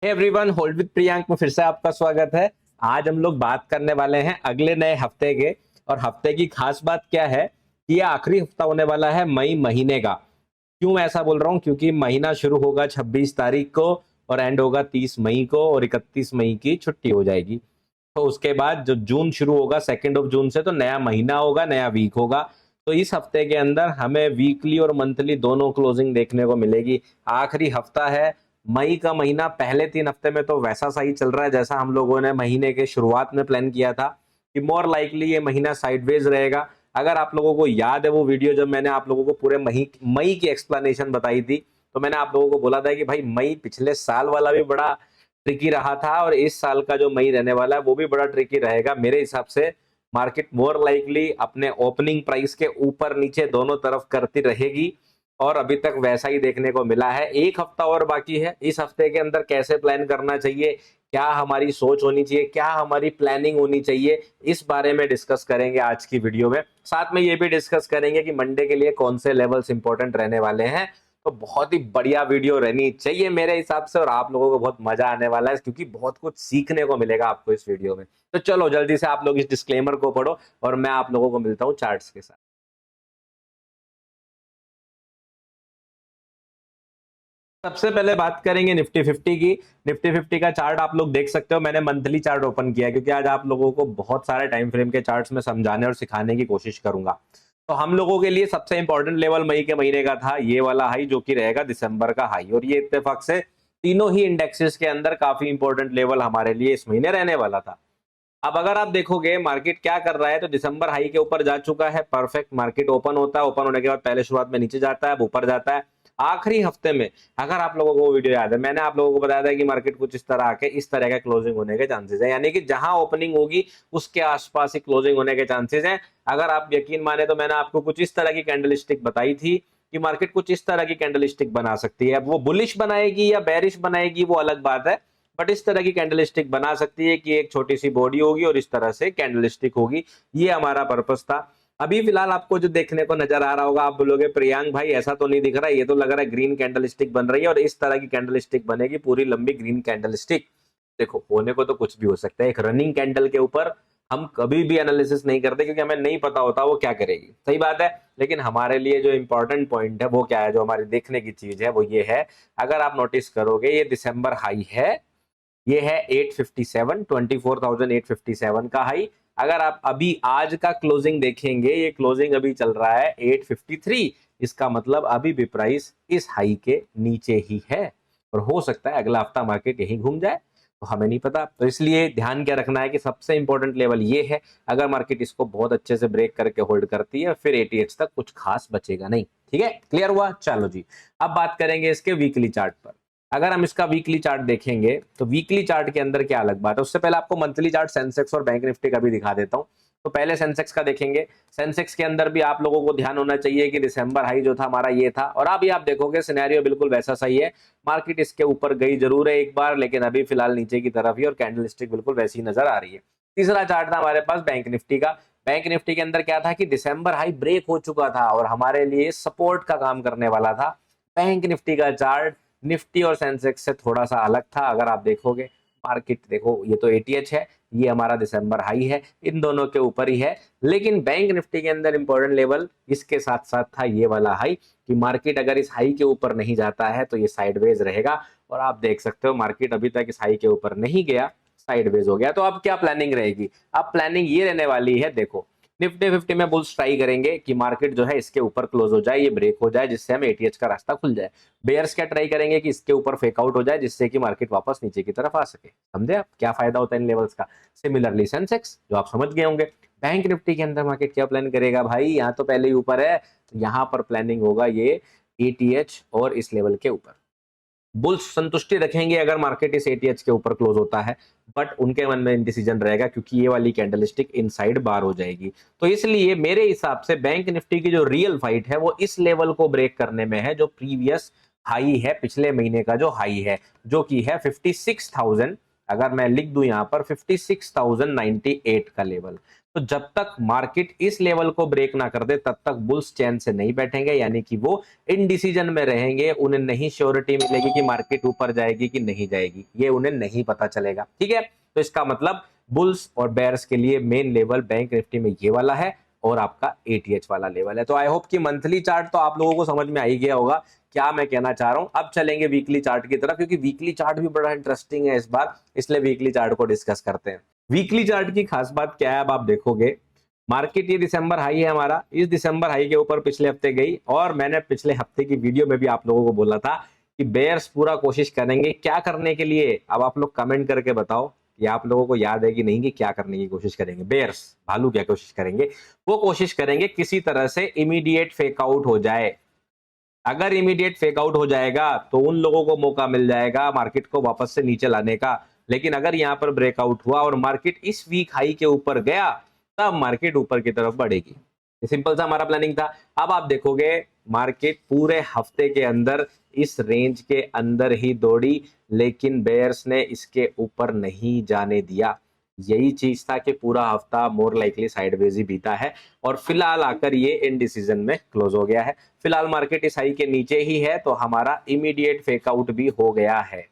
Everyone, hold with Priyank में फिर से आपका स्वागत है। आज हम लोग बात करने वाले हैं अगले नए हफ्ते के। और हफ्ते की खास बात क्या है कि ये आखिरी हफ्ता होने वाला है मई महीने का। क्यों ऐसा बोल रहा हूँ? क्योंकि महीना शुरू होगा 26 तारीख को और एंड होगा 30 मई को, और 31 मई की छुट्टी हो जाएगी। तो उसके बाद जो जून शुरू होगा 2 जून से, तो नया महीना होगा, नया वीक होगा। तो इस हफ्ते के अंदर हमें वीकली और मंथली दोनों क्लोजिंग देखने को मिलेगी। आखिरी हफ्ता है मई का महीना। पहले 3 हफ्ते में तो वैसा सही चल रहा है जैसा हम लोगों ने महीने के शुरुआत में प्लान किया था कि मोर लाइकली ये महीना साइडवेज रहेगा। अगर आप लोगों को याद है वो वीडियो जब मैंने आप लोगों को पूरे मई की एक्सप्लेनेशन बताई थी, तो मैंने आप लोगों को बोला था कि भाई मई पिछले साल वाला भी बड़ा ट्रिकी रहा था और इस साल का जो मई रहने वाला है वो भी बड़ा ट्रिकी रहेगा। मेरे हिसाब से मार्केट मोर लाइकली अपने ओपनिंग प्राइस के ऊपर नीचे दोनों तरफ करती रहेगी, और अभी तक वैसा ही देखने को मिला है। एक हफ्ता और बाकी है। इस हफ्ते के अंदर कैसे प्लान करना चाहिए, क्या हमारी सोच होनी चाहिए, क्या हमारी प्लानिंग होनी चाहिए, इस बारे में डिस्कस करेंगे आज की वीडियो में। साथ में ये भी डिस्कस करेंगे कि मंडे के लिए कौन से लेवल्स इंपॉर्टेंट रहने वाले हैं। तो बहुत ही बढ़िया वीडियो रहनी चाहिए मेरे हिसाब से, और आप लोगों को बहुत मजा आने वाला है क्योंकि बहुत कुछ सीखने को मिलेगा आपको इस वीडियो में। तो चलो जल्दी से आप लोग इस डिस्क्लेमर को पढ़ो और मैं आप लोगों को मिलता हूँ चार्ट्स के साथ। सबसे पहले बात करेंगे निफ्टी 50 की। निफ्टी 50 का चार्ट आप लोग देख सकते हो। मैंने मंथली चार्ट ओपन किया है क्योंकि आज आप लोगों को बहुत सारे टाइम फ्रेम के चार्ट्स में समझाने और सिखाने की कोशिश करूंगा। तो हम लोगों के लिए सबसे इंपॉर्टेंट लेवल मई के महीने का था ये वाला हाई, जो कि रहेगा दिसंबर का हाई। और ये इत्तेफाक से तीनों ही इंडेक्सेस के अंदर काफी इंपॉर्टेंट लेवल हमारे लिए इस महीने रहने वाला था। अब अगर आप देखोगे मार्केट क्या कर रहा है, तो दिसंबर हाई के ऊपर जा चुका है। परफेक्ट। मार्केट ओपन होता है, ओपन होने के बाद पहले शुरुआत में नीचे जाता है, अब ऊपर जाता है। आखिरी हफ्ते में अगर आप लोगों को वीडियो याद है, मैंने आप लोगों को बताया था कि मार्केट कुछ इस तरह आके इस तरह का क्लोजिंग होने के चांसेस है, यानी कि जहां ओपनिंग होगी उसके आसपास ही क्लोजिंग होने के चांसेस हैं। अगर आप यकीन माने तो मैंने आपको कुछ इस तरह की कैंडलस्टिक बताई थी कि मार्केट कुछ इस तरह की कैंडलस्टिक बना सकती है। अब वो बुलिश बनाएगी या बेरिश बनाएगी वो अलग बात है, बट इस तरह की कैंडलस्टिक बना सकती है कि एक छोटी सी बॉडी होगी और इस तरह से कैंडलस्टिक होगी। ये हमारा पर्पस था। अभी फिलहाल आपको जो देखने को नजर आ रहा होगा, आप बोलोगे प्रियांक भाई ऐसा तो नहीं दिख रहा, ये तो लग रहा है ग्रीन कैंडलस्टिक बन रही है और इस तरह की कैंडलस्टिक बनेगी, पूरी लंबी ग्रीन कैंडलस्टिक। देखो होने को तो कुछ भी हो सकता है। एक रनिंग कैंडल के ऊपर हम कभी भी एनालिसिस नहीं करते क्योंकि हमें नहीं पता होता वो क्या करेगी, सही बात है। लेकिन हमारे लिए जो इंपॉर्टेंट पॉइंट है वो क्या है, जो हमारी देखने की चीज है वो ये है। अगर आप नोटिस करोगे ये दिसंबर हाई है, ये है 857, 24,857 का हाई। अगर आप अभी आज का क्लोजिंग देखेंगे, ये क्लोजिंग अभी चल रहा है 853। इसका मतलब अभी भी प्राइस इस हाई के नीचे ही है और हो सकता है अगला हफ्ता मार्केट यहीं घूम जाए, तो हमें नहीं पता। तो इसलिए ध्यान क्या रखना है कि सबसे इंपॉर्टेंट लेवल ये है। अगर मार्केट इसको बहुत अच्छे से ब्रेक करके होल्ड करती है फिर 88 तक कुछ खास बचेगा नहीं। ठीक है, क्लियर हुआ? चलो जी, अब बात करेंगे इसके वीकली चार्ट पर। अगर हम इसका वीकली चार्ट देखेंगे तो वीकली चार्ट के अंदर क्या अलग बात है। उससे पहले आपको मंथली चार्ट सेंसेक्स और बैंक निफ्टी का भी दिखा देता हूं। तो पहले सेंसेक्स का देखेंगे। सेंसेक्स के अंदर भी आप लोगों को ध्यान होना चाहिए कि दिसंबर हाई जो था हमारा ये था, और अभी आप देखोगे सिनेरियो बिल्कुल वैसा सही है। मार्केट इसके ऊपर गई जरूर है एक बार, लेकिन अभी फिलहाल नीचे की तरफ ही, और कैंडलस्टिक बिल्कुल वैसी नजर आ रही है। तीसरा चार्ट था हमारे पास बैंक निफ्टी का। बैंक निफ्टी के अंदर क्या था कि दिसंबर हाई ब्रेक हो चुका था और हमारे लिए सपोर्ट का काम करने वाला था। बैंक निफ्टी का चार्ट निफ्टी और सेंसेक्स से थोड़ा सा अलग था। अगर आप देखोगे मार्केट, देखो ये तो एटीएच है, ये हमारा दिसंबर हाई है, इन दोनों के ऊपर ही है। लेकिन बैंक निफ्टी के अंदर इंपॉर्टेंट लेवल इसके साथ साथ था ये वाला हाई, कि मार्केट अगर इस हाई के ऊपर नहीं जाता है तो ये साइडवेज रहेगा। और आप देख सकते हो मार्केट अभी तक इस हाई के ऊपर नहीं गया, साइडवेज हो गया। तो अब क्या प्लानिंग रहेगी? अब प्लानिंग ये रहने वाली है, देखो निफ्टी 50 में बुल्स ट्राई करेंगे कि मार्केट जो है इसके ऊपर क्लोज हो जाए, ये ब्रेक हो जाए, जिससे हमें एटीएच का रास्ता खुल जाए। बेयर्स क्या ट्राई करेंगे कि इसके ऊपर फेक आउट हो जाए, जिससे कि मार्केट वापस नीचे की तरफ आ सके। समझे आप क्या फायदा होता है इन लेवल्स का? सिमिलरली सेंसेक्स जो आप समझ गए होंगे। बैंक निफ्टी के अंदर मार्केट क्या प्लान करेगा भाई? यहाँ तो पहले ही ऊपर है, यहाँ पर प्लानिंग होगा ये एटीएच और इस लेवल के ऊपर। बुल्स संतुष्टि रखेंगे अगर मार्केट इस एटीएच के ऊपर क्लोज होता है, बट उनके मन में इंडिसीजन रहेगा क्योंकि ये वाली कैंडलस्टिक इनसाइड बार हो जाएगी। तो इसलिए मेरे हिसाब से बैंक निफ्टी की जो रियल फाइट है वो इस लेवल को ब्रेक करने में है, जो प्रीवियस हाई है, पिछले महीने का जो हाई है, जो कि है 56,000। अगर मैं लिख दूं यहाँ पर 56,098 का लेवल, तो जब तक मार्केट इस लेवल को ब्रेक ना कर दे तब तक बुल्स चैन से नहीं बैठेंगे, यानी कि वो इनडिसीजन में रहेंगे। उन्हें नहीं श्योरिटी मिलेगी कि मार्केट ऊपर जाएगी कि नहीं जाएगी, ये उन्हें नहीं पता चलेगा। ठीक है, तो इसका मतलब बुल्स और बेयर्स के लिए मेन लेवल बैंक निफ्टी में ये वाला है और आपका एटीएच वाला लेवल है। तो आई होप कि मंथली चार्ट तो आप लोगों को समझ में आ ही गया होगा क्या मैं कहना चाह रहा हूं। अब चलेंगे वीकली चार्ट की तरफ, क्योंकि वीकली चार्ट भी बड़ा इंटरेस्टिंग है इस बार, इसलिए वीकली चार्ट को डिस्कस करते हैं। वीकली चार्ट की खास बात क्या है, अब आप देखोगे मार्केट ये दिसंबर हाई है हमारा, इस दिसंबर हाई के ऊपर पिछले हफ्ते गई, और मैंने पिछले हफ्ते की वीडियो में भी आप लोगों को बोला था कि बेयर्स पूरा कोशिश करेंगे क्या करने के लिए। अब आप लोग कमेंट करके बताओ कि आप लोगों को याद है कि नहीं कि क्या करने की कोशिश करेंगे। बेयर्स भालू क्या कोशिश करेंगे, वो कोशिश करेंगे किसी तरह से इमीडिएट फेक आउट हो जाए। अगर इमीडिएट फेक आउट हो जाएगा तो उन लोगों को मौका मिल जाएगा मार्केट को वापस से नीचे लाने का। लेकिन अगर यहां पर ब्रेकआउट हुआ और मार्केट इस वीक हाई के ऊपर गया, तब मार्केट ऊपर की तरफ बढ़ेगी। सिंपल सा हमारा प्लानिंग था। अब आप देखोगे मार्केट पूरे हफ्ते के अंदर इस रेंज के अंदर ही दौड़ी, लेकिन बेयर्स ने इसके ऊपर नहीं जाने दिया। यही चीज था कि पूरा हफ्ता मोर लाइकली साइडवेज ही बीता है, और फिलहाल आकर ये इनडिसीजन में क्लोज हो गया है। फिलहाल मार्केट इस हाई के नीचे ही है, तो हमारा इमीडिएट फेकआउट भी हो गया है।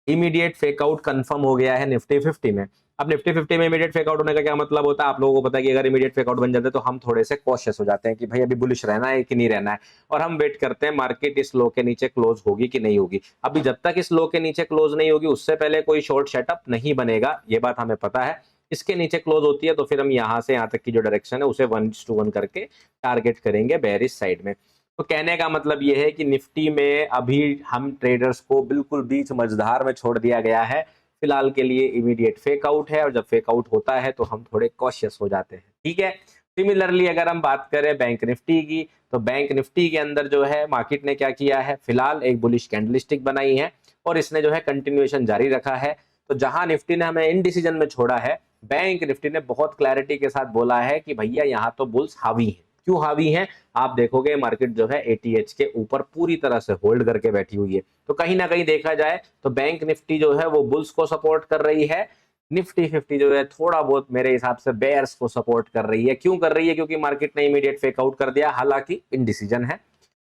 इमीडिएट फेकआउट कंफर्म हो गया है निफ्टी 50 में। अब निफ्टी 50 में इमीडिएट फेकआउट होने का क्या मतलब होता है, आप लोगों को पता है कि अगर इमीडिएट फेकआउट बन जाते हैं तो हम थोड़े से कॉशियस हो जाते हैं कि भाई अभी बुलिश रहना है कि नहीं रहना है, और हम वेट करते हैं मार्केट इस लो के नीचे क्लोज होगी कि नहीं होगी। अभी जब तक इस लो के नीचे क्लोज नहीं होगी उससे पहले कोई शॉर्ट सेटअप नहीं बनेगा, ये बात हमें पता है। इसके नीचे क्लोज होती है तो फिर हम यहां से यहां तक की जो डायरेक्शन है उसे 1:1 करके टारगेट करेंगे बेयरिश साइड में। तो कहने का मतलब यह है कि निफ्टी में अभी हम ट्रेडर्स को बिल्कुल बीच मझधार में छोड़ दिया गया है। फिलहाल के लिए इमीडिएट फेक आउट है, और जब फेक आउट होता है तो हम थोड़े कॉशियस हो जाते हैं। ठीक है, सिमिलरली अगर हम बात करें बैंक निफ्टी की, तो बैंक निफ्टी के अंदर जो है मार्केट ने क्या किया है, फिलहाल एक बुलिश कैंडलस्टिक बनाई है और इसने जो है कंटिन्यूएशन जारी रखा है। तो जहां निफ्टी ने हमें इनडिसीजन में छोड़ा है, बैंक निफ्टी ने बहुत क्लैरिटी के साथ बोला है कि भैया यहां तो बुल्स हावी है। क्यों हावी है, आप देखोगे मार्केट जो है एटीएच के ऊपर पूरी तरह से होल्ड करके बैठी हुई है। तो कहीं ना कहीं देखा जाए तो बैंक निफ्टी जो है वो बुल्स को सपोर्ट कर रही है, निफ्टी 50 जो है थोड़ा बहुत मेरे हिसाब से बेयर्स को सपोर्ट कर रही है। क्यों कर रही है, क्योंकि मार्केट ने इमीडिएट फेक आउट कर दिया, हालांकि इनडिसीजन है।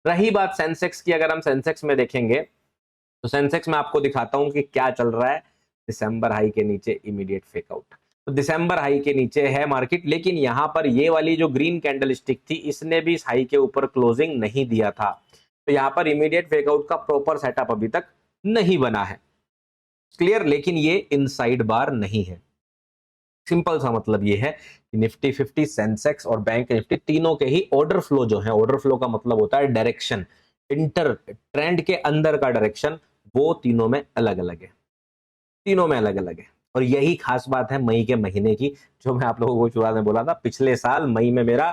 रही बात सेंसेक्स की, अगर हम सेंसेक्स में देखेंगे तो सेंसेक्स में आपको दिखाता हूं कि क्या चल रहा है। दिसंबर हाई के नीचे इमीडिएट फेक आउट, तो दिसंबर हाई के नीचे है मार्केट, लेकिन यहां पर ये वाली जो ग्रीन कैंडल स्टिक थी इसने भी इस हाई के ऊपर क्लोजिंग नहीं दिया था। तो यहां पर इमीडिएट फेकआउट का प्रॉपर सेटअप अभी तक नहीं बना है, क्लियर। लेकिन ये इनसाइड बार नहीं है। सिंपल सा मतलब ये है कि निफ्टी 50, सेंसेक्स और बैंक निफ्टी तीनों के ही ऑर्डर फ्लो जो है, ऑर्डर फ्लो का मतलब होता है डायरेक्शन, इंटर ट्रेंड के अंदर का डायरेक्शन, वो तीनों में अलग अलग है। तीनों में अलग अलग है, और यही खास बात है मई के महीने की, जो मैं आप लोगों को शुरुआत में बोला था। पिछले साल मई में मेरा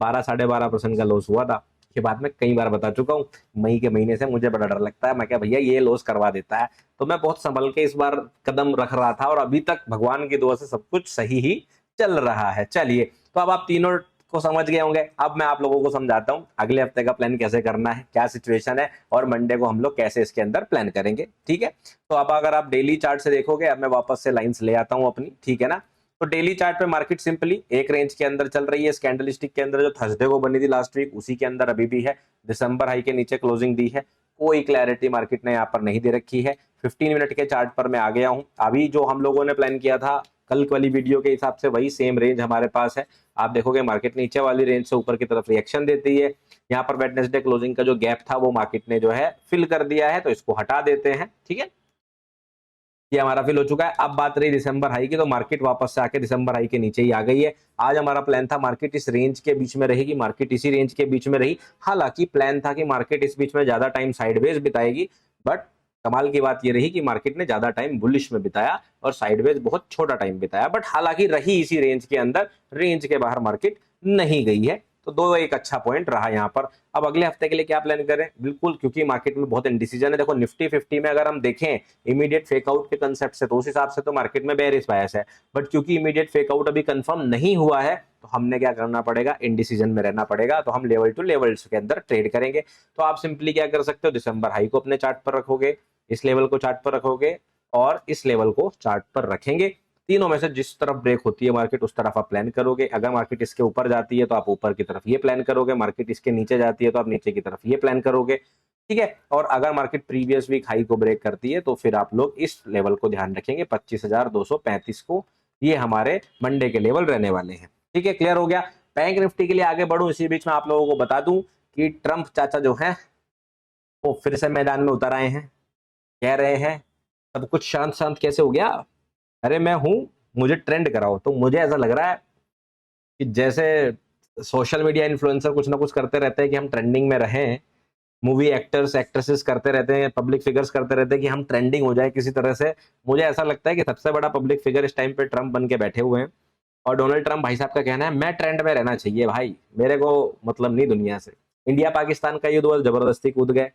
12-12.5% का लॉस हुआ था। ये बात मैं कई बार बता चुका हूँ। मई के महीने से मुझे बड़ा डर लगता है, मैं क्या भैया ये लॉस करवा देता है। तो मैं बहुत संभल के इस बार कदम रख रहा था, और अभी तक भगवान की दुआ से सब कुछ सही ही चल रहा है। चलिए, तो अब आप तीनों को समझ गए होंगे। अब मैं आप लोगों को समझाता हूं अगले हफ्ते का प्लान कैसे करना है, क्या सिचुएशन है, और मंडे को हम लोग कैसे इसके अंदर प्लान करेंगे। ठीक है, तो अब अगर आप डेली चार्ट से देखोगे, अब मैं वापस से लाइंस ले आता हूं अपनी, ठीक है ना। तो डेली चार्ट पे मार्केट सिंपली एक रेंज के अंदर चल रही है। कैंडलस्टिक के अंदर जो थर्सडे को बनी थी लास्ट वीक, उसी के अंदर अभी भी है। दिसंबर हाई के नीचे क्लोजिंग दी है, कोई क्लैरिटी मार्केट ने यहाँ पर नहीं दे रखी है। 15 मिनट के चार्ट पर मैं आ गया हूं। अभी जो हम लोगों ने प्लान किया था कल वाली वीडियो के हिसाब से, वही सेम रेंज हमारे पास है। आप देखोगे मार्केट नीचे वाली रेंज से ऊपर की तरफ रिएक्शन देती है। यहाँ पर वेडनेसडे क्लोजिंग का जो गैप था वो मार्केट ने जो है फिल कर दिया है, तो इसको हटा देते हैं। ठीक है, ये हमारा फिल हो चुका है। अब बात रही दिसंबर हाई की, तो मार्केट वापस से आके दिसंबर हाई के नीचे ही आ गई है। आज हमारा प्लान था मार्केट इस रेंज के बीच में रहेगी, मार्केट इसी रेंज के बीच में रही। हालांकि प्लान था कि मार्केट इस बीच में ज्यादा टाइम साइडवेज बिताएगी, बट कमाल की बात ये रही कि मार्केट ने ज्यादा टाइम बुलिश में बिताया और साइडवेज बहुत छोटा टाइम बिताया। बट हालांकि रही इसी रेंज के अंदर, रेंज के बाहर मार्केट नहीं गई है। तो दो एक अच्छा पॉइंट रहा यहाँ पर। अब अगले हफ्ते के लिए क्या प्लान करें, बिल्कुल, क्योंकि मार्केट में बहुत इंडिसीजन है। देखो निफ्टी 50 में अगर हम देखें इमीडिएट फेकआउट के कंसेप्ट से, तो उस हिसाब से तो मार्केट में बेयरिश बायस है। बट क्योंकि इमीडिएट फेकआउट अभी कंफर्म नहीं हुआ है, तो हमने क्या करना पड़ेगा, इंडिसीजन में रहना पड़ेगा। तो हम लेवल टू लेवल्स के अंदर ट्रेड करेंगे। तो आप सिंपली क्या कर सकते हो, दिसंबर हाई को अपने चार्ट पर रखोगे, इस लेवल को चार्ट पर रखोगे, और इस लेवल को चार्ट पर रखेंगे। तीनों में से जिस तरफ ब्रेक होती है मार्केट उस तरफ आप प्लान करोगे। अगर मार्केट इसके ऊपर जाती है तो आप ऊपर की तरफ ये प्लान करोगे, मार्केट इसके नीचे जाती है तो आप नीचे की तरफ ये प्लान करोगे, ठीक है। और अगर मार्केट प्रीवियस वीक हाई को ब्रेक करती है तो फिर आप लोग इस लेवल को ध्यान रखेंगे 25,235 को, ये हमारे मंडे के लेवल रहने वाले हैं, ठीक है। क्लियर हो गया। बैंक निफ्टी के लिए आगे बढ़ूं इसी बीच में आप लोगों को बता दूं कि ट्रंप चाचा जो हैं वो फिर से मैदान में उतर आए हैं। कह रहे हैं सब कुछ शांत शांत कैसे हो गया, अरे मैं हूं, मुझे ट्रेंड कराओ। तो मुझे ऐसा लग रहा है कि जैसे सोशल मीडिया इन्फ्लुएंसर कुछ ना कुछ करते रहते हैं कि हम ट्रेंडिंग में रहें, मूवी एक्टर्स एक्ट्रेसेस करते रहते हैं, पब्लिक फिगर्स करते रहते हैं कि हम ट्रेंडिंग हो जाए किसी तरह से। मुझे ऐसा लगता है कि सबसे बड़ा पब्लिक फिगर इस टाइम पे ट्रंप बन के बैठे हुए हैं। और डोनाल्ड ट्रंप भाई साहब का कहना है मैं ट्रेंड में रहना चाहिए भाई, मेरे को मतलब नहीं दुनिया से। इंडिया पाकिस्तान का युद्ध हुआ, जबरदस्ती कूद गए।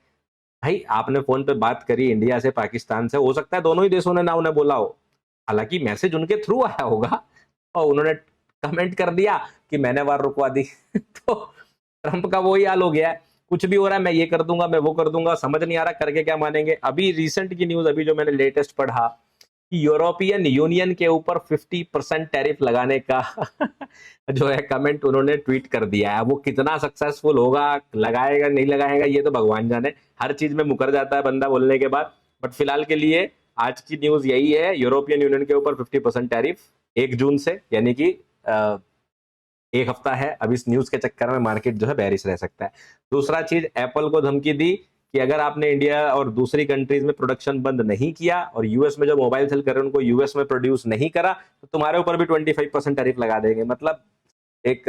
भाई आपने फोन पे बात करी इंडिया से पाकिस्तान से, हो सकता है दोनों ही देशों ने ना उन्हें बोला हो, हालांकि मैसेज उनके थ्रू आया होगा और उन्होंने कमेंट कर दिया कि मैंने वार रुकवा दी तो ट्रंप का वही हाल हो गया है, कुछ भी हो रहा है मैं ये कर दूंगा मैं वो कर दूंगा, समझ नहीं आ रहा करके क्या मानेंगे। अभी रिसेंट की न्यूज, अभी जो मैंने लेटेस्ट पढ़ा कि यूरोपियन यूनियन के ऊपर 50% टैरिफ लगाने का जो है कमेंट उन्होंने ट्वीट कर दिया है। वो कितना सक्सेसफुल होगा, लगाएगा नहीं लगाएगा ये तो भगवान जाने, हर चीज में मुकर जाता है बंदा बोलने के बाद। बट फिलहाल के लिए आज की न्यूज यही है, यूरोपियन यूनियन के ऊपर 50% टैरिफ 1 जून से, यानी कि एक हफ्ता है। अब इस न्यूज के चक्कर में मार्केट जो है बेरिश रह सकता है। दूसरा चीज, एप्पल को धमकी दी कि अगर आपने इंडिया और दूसरी कंट्रीज में प्रोडक्शन बंद नहीं किया और यूएस में जो मोबाइल सेल कर रहे हैं उनको यूएस में प्रोड्यूस नहीं करा तो तुम्हारे ऊपर भी 25% टैरिफ लगा देंगे। मतलब एक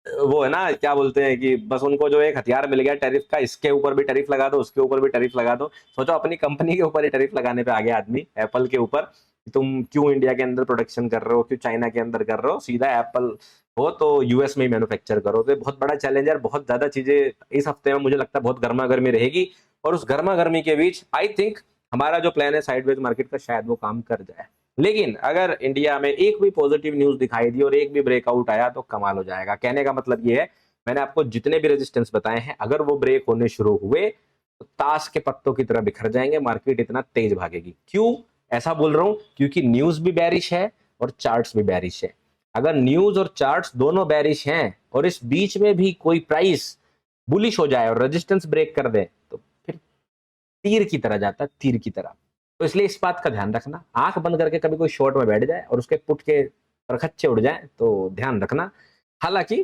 वो है ना, क्या बोलते हैं कि बस उनको जो एक हथियार मिल गया टैरिफ का, इसके ऊपर भी टैरिफ लगा दो उसके ऊपर भी टैरिफ लगा दो। सोचो अपनी कंपनी के ऊपर ही टैरिफ लगाने पे आ गया आदमी, एप्पल के ऊपर। तुम क्यों इंडिया के अंदर प्रोडक्शन कर रहे हो, क्यों चाइना के अंदर कर रहे हो, सीधा एप्पल हो तो यूएस में ही मैन्युफैक्चर करो। तो बहुत बड़ा चैलेंज है, बहुत ज्यादा चीजें इस हफ्ते में मुझे लगता है बहुत गर्मा गर्मी रहेगी। और उस गर्मा गर्मी के बीच आई थिंक हमारा जो प्लान है साइडवेज मार्केट का शायद वो काम कर जाए। लेकिन अगर इंडिया में एक भी पॉजिटिव न्यूज दिखाई दी और एक भी ब्रेकआउट आया तो कमाल हो जाएगा। कहने का मतलब ये है, मैंने आपको जितने भी रेजिस्टेंस बताए हैं अगर वो ब्रेक होने शुरू हुए तो ताश के पत्तों की तरह बिखर जाएंगे, मार्केट इतना तेज भागेगी। क्यों ऐसा बोल रहा हूं, क्योंकि न्यूज भी बैरिश है और चार्ट्स भी बैरिश है। अगर न्यूज और चार्ट्स दोनों बैरिश हैं और इस बीच में भी कोई प्राइस बुलिश हो जाए और रेजिस्टेंस ब्रेक कर दे तो फिर तीर की तरह जाता है, तीर की तरह। तो इसलिए इस बात का ध्यान रखना, आंख बंद करके कभी कोई शॉर्ट में बैठ जाए और उसके पुट के परखच्चे उड़ जाए तो ध्यान रखना। हालांकि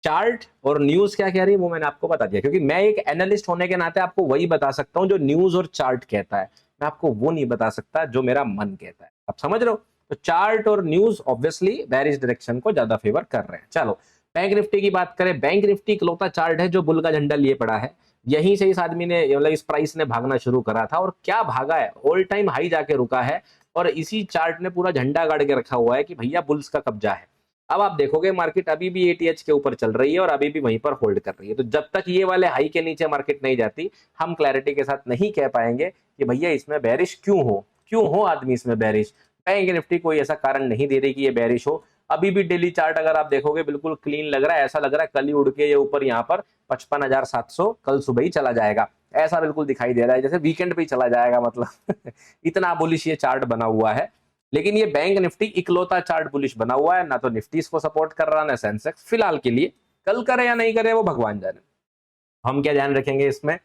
चार्ट और न्यूज क्या कह रही है वो मैंने आपको बता दिया, क्योंकि मैं एक एनालिस्ट होने के नाते आपको वही बता सकता हूं जो न्यूज और चार्ट कहता है, मैं आपको वो नहीं बता सकता जो मेरा मन कहता है। आप समझ रहे हो। तो चार्ट और न्यूज ऑब्वियसली बेरिश डायरेक्शन को ज्यादा फेवर कर रहे हैं। चलो बैंक निफ्टी की बात करें। बैंक निफ्टी इकलौता चार्ट है जो बुल का झंडा लिए पड़ा है। यहीं से इस आदमी ने, मतलब इस प्राइस ने भागना शुरू करा था और क्या भागा है, ऑल टाइम हाई जाके रुका है और इसी चार्ट ने पूरा झंडा गाड़ के रखा हुआ है कि भैया बुल्स का कब्जा है। अब आप देखोगे मार्केट अभी भी एटीएच के ऊपर चल रही है और अभी भी वहीं पर होल्ड कर रही है। तो जब तक ये वाले हाई के नीचे मार्केट नहीं जाती हम क्लैरिटी के साथ नहीं कह पाएंगे कि भैया इसमें बेरिश क्यों हो आदमी इसमें बेरिश। बैंक निफ्टी कोई ऐसा कारण नहीं दे रही कि ये बेरिश हो। अभी भी डेली चार्ट अगर आप देखोगे बिल्कुल क्लीन लग रहा है, ऐसा लग रहा है कल ही उड़ के ये ऊपर यहाँ पर 55,700 कल सुबह ही चला जाएगा, ऐसा बिल्कुल दिखाई दे रहा है जैसे वीकेंड पे ही चला जाएगा। मतलब इतना बुलिश ये चार्ट बना हुआ है। लेकिन ये बैंक निफ्टी इकलौता चार्ट बुलिश बना हुआ है, ना तो निफ्टी इसको सपोर्ट कर रहा ना सेंसेक्स फिलहाल के लिए। कल करे या नहीं करे वो भगवान जाने। हम क्या ध्यान रखेंगे इसमें,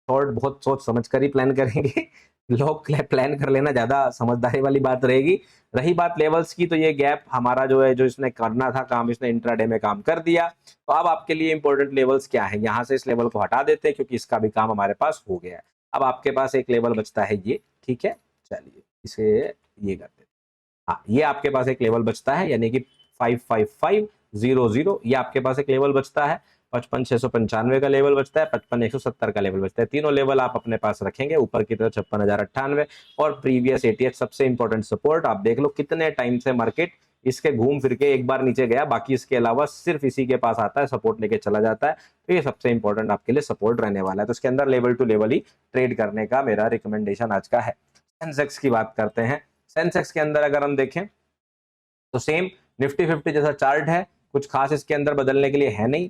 थोड़ा बहुत सोच समझ कर ही प्लान करेंगे लोग प्लान कर लेना ज्यादा समझदारी वाली बात रहेगी। रही बात लेवल्स की, तो ये गैप हमारा जो है, जो इसने करना था काम, इसने इंट्राडे में काम कर दिया। तो अब आपके लिए इंपॉर्टेंट लेवल्स क्या है, यहाँ से इस लेवल को हटा देते हैं क्योंकि इसका भी काम हमारे पास हो गया है। अब आपके पास एक लेवल बचता है ये, ठीक है, चलिए इसे ये करते हैं। हाँ, ये आपके पास एक लेवल बचता है यानी कि 55500, ये आपके पास एक लेवल बचता है। 55,695 का लेवल बचता है, 55,170 का लेवल बचता है। तीनों लेवल आप अपने पास रखेंगे। ऊपर की तरफ 56,098 और प्रीवियस एटीएच सबसे इंपॉर्टेंट सपोर्ट। आप देख लो कितने टाइम से मार्केट इसके घूम फिर के एक बार नीचे गया, बाकी इसके अलावा सिर्फ इसी के पास आता है, सपोर्ट लेके चला जाता है। तो ये सबसे इंपॉर्टेंट आपके लिए सपोर्ट रहने वाला है। तो इसके अंदर लेवल टू लेवल ही ट्रेड करने का मेरा रिकमेंडेशन आज का है। सेंसेक्स की बात करते हैं। सेंसेक्स के अंदर अगर हम देखें तो सेम निफ्टी 50 जैसा चार्ट है, कुछ खास इसके अंदर बदलने के लिए है नहीं।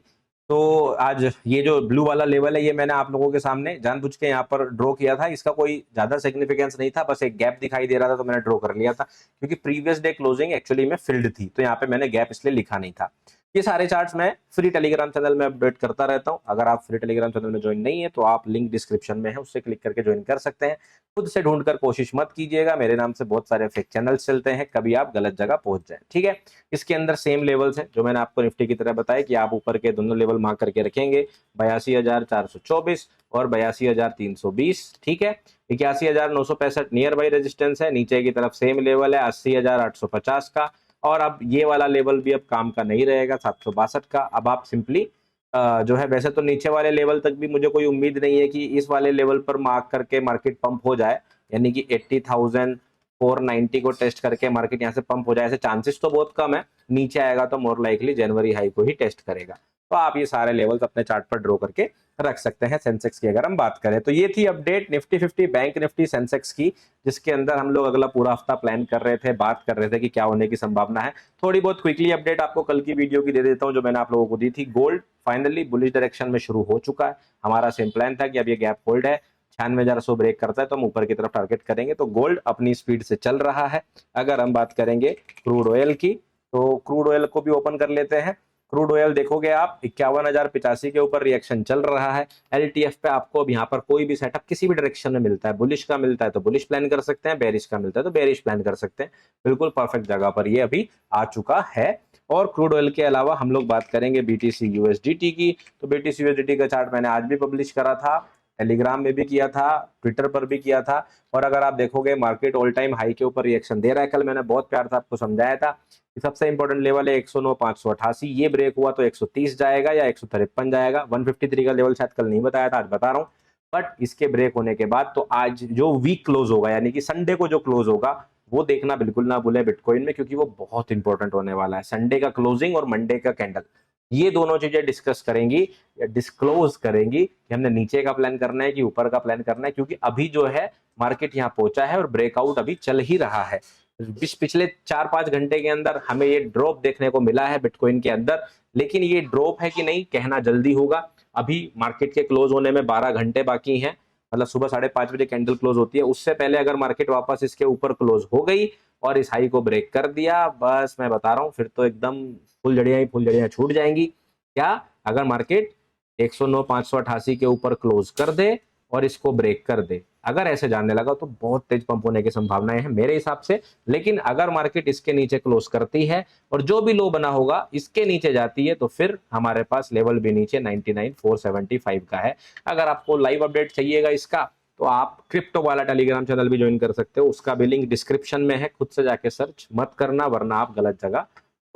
तो आज ये जो ब्लू वाला लेवल है ये मैंने आप लोगों के सामने जानबूझ के यहाँ पर ड्रॉ किया था। इसका कोई ज्यादा सिग्निफिकेंस नहीं था, बस एक गैप दिखाई दे रहा था तो मैंने ड्रॉ कर लिया था, क्योंकि प्रीवियस डे क्लोजिंग एक्चुअली में फिल्ड थी, तो यहाँ पे मैंने गैप इसलिए लिखा नहीं था। ये सारे चार्ट्स मैं फ्री टेलीग्राम चैनल में अपडेट करता रहता हूँ। अगर आप फ्री टेलीग्राम चैनल में ज्वाइन नहीं है तो आप लिंक डिस्क्रिप्शन में है, उससे क्लिक करके ज्वाइन कर सकते हैं। खुद से ढूंढकर कोशिश मत कीजिएगा, मेरे नाम से बहुत सारे फेक चैनल्स चलते हैं, कभी आप गलत जगह पहुंच जाए। ठीक है, इसके अंदर सेम लेवल्स हैं जो मैंने आपको निफ्टी की तरह बताया कि आप ऊपर के दोनों लेवल मार्क करके रखेंगे, 82,424 और 82,320। ठीक है, 81,965 नियर बाई रेजिस्टेंस है, नीचे की तरफ सेम लेवल है 80,850 का। और अब ये वाला लेवल भी अब काम का नहीं रहेगा 762 का। अब आप सिंपली जो है, वैसे तो नीचे वाले लेवल तक भी मुझे कोई उम्मीद नहीं है कि इस वाले लेवल पर मार्क करके मार्केट पंप हो जाए, यानी कि 80,490 को टेस्ट करके मार्केट यहाँ से पंप हो जाए, ऐसे चांसेस तो बहुत कम है। नीचे आएगा तो मोर लाइकली जनवरी हाई को ही टेस्ट करेगा। तो आप ये सारे लेवल्स अपने चार्ट पर ड्रॉ करके रख सकते हैं। सेंसेक्स की अगर हम बात करें तो ये थी update Nifty 50, bank Nifty, Sensex की, जिसके अंदर हम लोग अगला पूरा हफ्ता प्लान कर रहे थे, बात कर रहे थे कि क्या होने की संभावना है। थोड़ी बहुत क्विकली अपडेट आपको कल की वीडियो की दे देता हूं जो मैंने आप लोगों को दी थी। गोल्ड फाइनली बुलिश डायरेक्शन में शुरू हो चुका है। हमारा सेम प्लान था कि अब ये गैप होल्ड है, 96,100 ब्रेक करता है तो हम ऊपर की तरफ टारगेट करेंगे। तो गोल्ड अपनी स्पीड से चल रहा है। अगर हम बात करेंगे क्रूड ऑयल की, तो क्रूड ऑयल को भी ओपन कर लेते हैं। क्रूड ऑयल देखोगे आप 51,085 के ऊपर रिएक्शन चल रहा है। एलटीएफ पे आपको अब यहाँ पर कोई भी सेटअप किसी भी डायरेक्शन में मिलता है, बुलिश का मिलता है तो बुलिश प्लान कर सकते हैं, बेरिश का मिलता है तो बेरिश प्लान कर सकते हैं। बिल्कुल परफेक्ट जगह पर ये अभी आ चुका है। और क्रूड ऑयल के अलावा हम लोग बात करेंगे बीटीसी यूएसडीटी की। तो बीटीसी यूएसडीटी का चार्ट मैंने आज भी पब्लिश करा था, टेलीग्राम में भी किया था, ट्विटर पर भी किया था। और अगर आप देखोगे मार्केट ऑल टाइम हाई के ऊपर रिएक्शन दे रहा है। कल मैंने बहुत प्यार से आपको समझाया था कि सबसे इंपॉर्टेंट लेवल है 109,588, ये ब्रेक हुआ तो 130 जाएगा या 153 जाएगा। 153 का लेवल शायद कल नहीं बताया था, आज बता रहा हूँ। बट इसके ब्रेक होने के बाद तो आज जो वीक क्लोज होगा, यानी कि संडे को जो क्लोज होगा, वो देखना बिल्कुल ना भूले बिटकॉइन में, क्योंकि वो बहुत इंपॉर्टेंट होने वाला है। संडे का क्लोजिंग और मंडे का कैंडल, ये दोनों चीजें डिस्कस करेंगी या डिस्क्लोज करेंगी कि हमने नीचे का प्लान करना है कि ऊपर का प्लान करना है। क्योंकि अभी जो है मार्केट यहाँ पहुंचा है और ब्रेकआउट अभी चल ही रहा है। पिछले 4-5 घंटे के अंदर हमें ये ड्रॉप देखने को मिला है बिटकॉइन के अंदर, लेकिन ये ड्रॉप है कि नहीं कहना जल्दी होगा। अभी मार्केट के क्लोज होने में 12 घंटे बाकी हैं, मतलब सुबह 5:30 बजे कैंडल क्लोज होती है, उससे पहले अगर मार्केट वापस इसके ऊपर क्लोज हो गई और इस हाई को ब्रेक कर दिया, बस मैं बता रहा हूँ फिर तो एकदम फुल जड़ियां छूट जाएंगी। क्या, अगर मार्केट 109,588 के ऊपर क्लोज कर दे और इसको ब्रेक कर दे, अगर ऐसे जाने लगा तो बहुत तेज पंप होने की संभावनाएं हैं मेरे हिसाब से। लेकिन अगर मार्केट इसके नीचे क्लोज करती है और जो भी लो बना होगा इसके नीचे जाती है, तो फिर हमारे पास लेवल भी नीचे 99,475 का है। अगर आपको लाइव अपडेट चाहिएगा इसका, तो आप क्रिप्टो वाला टेलीग्राम चैनल भी ज्वाइन कर सकते हो, उसका भी लिंक डिस्क्रिप्शन में है, खुद से जाके सर्च मत करना वरना आप गलत जगह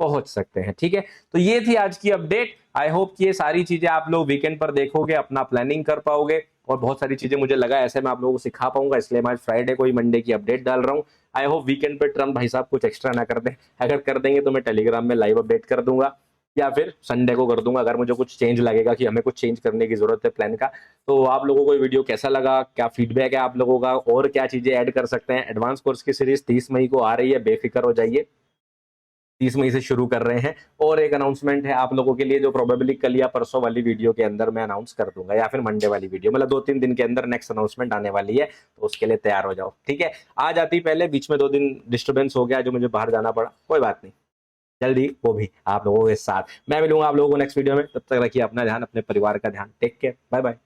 पहुंच सकते हैं। ठीक है, तो ये थी आज की अपडेट। आई होप कि ये सारी चीजें आप लोग वीकेंड पर देखोगे, अपना प्लानिंग कर पाओगे और बहुत सारी चीजें मुझे लगा ऐसे मैं आप लोगों को सिखा पाऊंगा, इसलिए मैं आज फ्राइडे को ही मंडे की अपडेट डाल रहा हूँ। आई होप वीकेंड पे ट्रम्प भाई साहब कुछ एक्स्ट्रा ना कर दें, अगर कर देंगे तो मैं टेलीग्राम में लाइव अपडेट कर दूंगा या फिर संडे को कर दूंगा। अगर मुझे कुछ चेंज लगेगा कि हमें कुछ चेंज करने की जरूरत है प्लान का। तो आप लोगों को ये वीडियो कैसा लगा, क्या फीडबैक है आप लोगों का, और क्या चीजें ऐड कर सकते हैं। एडवांस कोर्स की सीरीज 30 मई को आ रही है, बेफिक्र हो जाइए, 30 मई से शुरू कर रहे हैं। और एक अनाउंसमेंट है आप लोगों के लिए जो प्रोबेबली कल या परसों वाली वीडियो के अंदर मैं अनाउंस कर दूंगा, या फिर मंडे वाली वीडियो, मतलब 2-3 दिन के अंदर नेक्स्ट अनाउंसमेंट आने वाली है, तो उसके लिए तैयार हो जाओ। ठीक है, आ जाती पहले, बीच में 2 दिन डिस्टर्बेंस हो गया जो मुझे बाहर जाना पड़ा, कोई बात नहीं, जल्दी वो भी आप लोगों के साथ मैं मिलूंगा आप लोगों को नेक्स्ट वीडियो में। तब तक रखिए अपना ध्यान, अपने परिवार का ध्यान। Take care, bye bye.